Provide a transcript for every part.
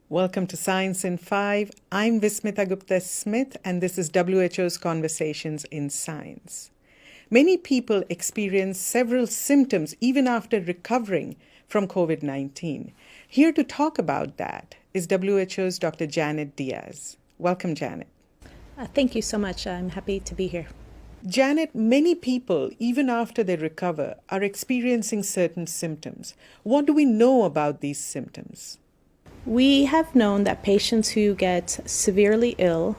Welcome to Science in 5. I'm Vismita Gupta-Smith, and this is WHO's Conversations in Science. Many people experience several symptoms even after recovering from COVID-19. Here to talk about that is WHO's Dr. Janet Diaz. Welcome, Janet. Thank you so much. I'm happy to be here. Janet, many people, even after they recover, are experiencing certain symptoms. What do we know about these symptoms? We have known that patients who get severely ill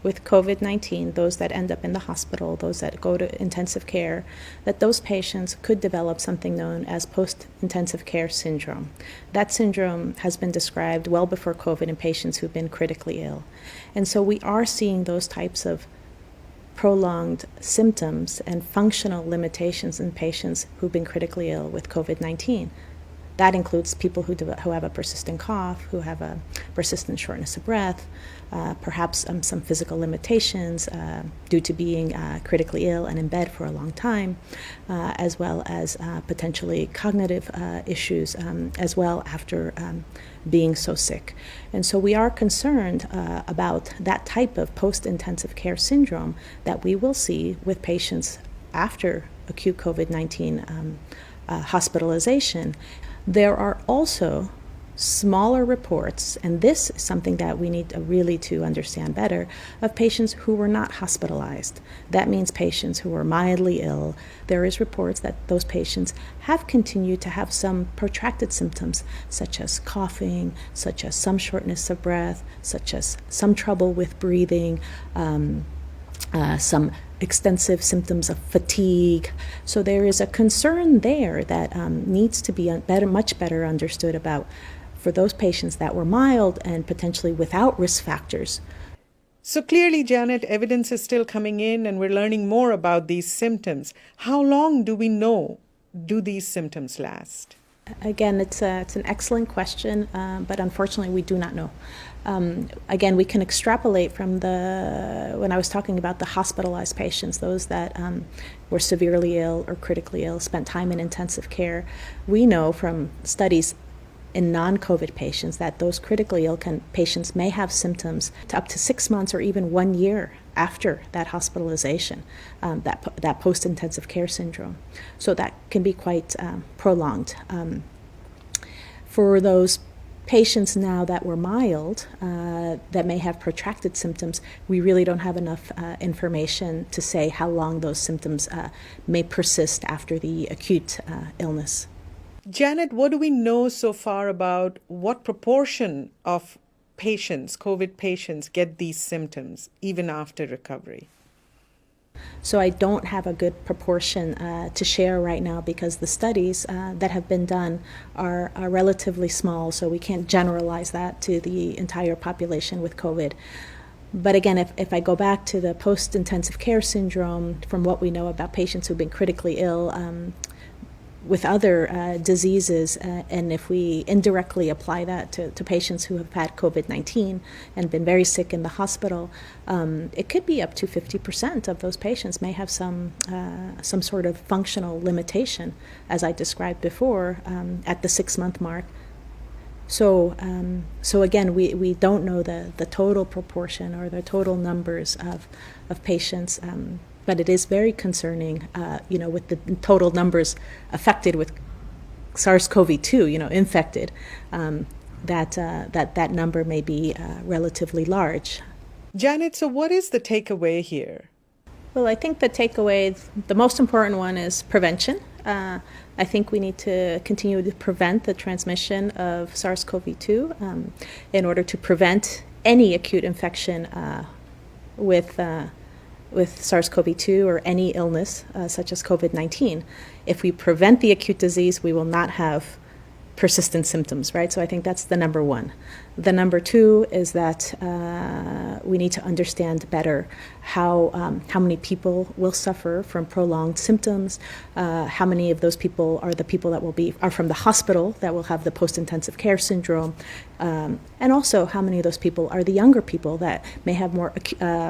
with COVID-19, those that end up in the hospital, those that go to intensive care, that those patients could develop something known as post-intensive care syndrome. That syndrome has been described well before COVID in patients who've been critically ill. And so we are seeing those types of prolonged symptoms and functional limitations in patients who've been critically ill with COVID-19. That includes people who have a persistent cough, who have a persistent shortness of breath, perhaps some physical limitations due to being critically ill and in bed for a long time, as well as potentially cognitive issues as well after being so sick. And so we are concerned about that type of post-intensive care syndrome that we will see with patients after acute COVID-19 hospitalization. There are also smaller reports, and this is something that we need really to understand better, of patients who were not hospitalized. That means patients who were mildly ill. There is reports that those patients have continued to have some protracted symptoms, such as coughing, such as some shortness of breath, such as some trouble with breathing, some extensive symptoms of fatigue. So there is a concern there that needs to be much better understood about for those patients that were mild and potentially without risk factors. So clearly, Janet, evidence is still coming in and we're learning more about these symptoms. How long do we know do these symptoms last? Again, it's an excellent question, but unfortunately we do not know. Again, we can extrapolate from when I was talking about the hospitalized patients, those that were severely ill or critically ill, spent time in intensive care. We know from studies in non-COVID patients that those critically ill patients may have symptoms to up to 6 months or even 1 year after that hospitalization, that post-intensive care syndrome. So that can be quite prolonged. For those patients now that were mild, that may have protracted symptoms, we really don't have enough information to say how long those symptoms may persist after the acute illness. Janet, what do we know so far about what proportion of patients, COVID patients, get these symptoms even after recovery? So I don't have a good proportion to share right now because the studies that have been done are relatively small, so we can't generalize that to the entire population with COVID. But again, if I go back to the post-intensive care syndrome, from what we know about patients who've been critically ill with other diseases, and if we indirectly apply that to patients who have had COVID-19 and been very sick in the hospital, it could be up to 50% of those patients may have some sort of functional limitation, as I described before, at the 6-month mark. So again, we don't know the total proportion or the total numbers of patients. But it is very concerning, with the total numbers affected with SARS-CoV-2, infected, that number may be relatively large. Janet, so what is the takeaway here? Well, I think the most important one is prevention. I think we need to continue to prevent the transmission of SARS-CoV-2 in order to prevent any acute infection with SARS-CoV-2 or any illness such as COVID-19. If we prevent the acute disease, we will not have persistent symptoms, right? So I think that's the number one. The number two is that we need to understand better how many people will suffer from prolonged symptoms, how many of those people are the people that are from the hospital that will have the post-intensive care syndrome, and also how many of those people are the younger people that may have more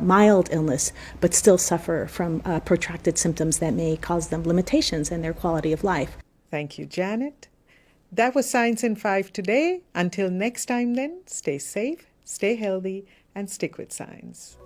mild illness but still suffer from protracted symptoms that may cause them limitations in their quality of life. Thank you, Janet. That was Science in 5 today. Until next time then, stay safe, stay healthy, and stick with science.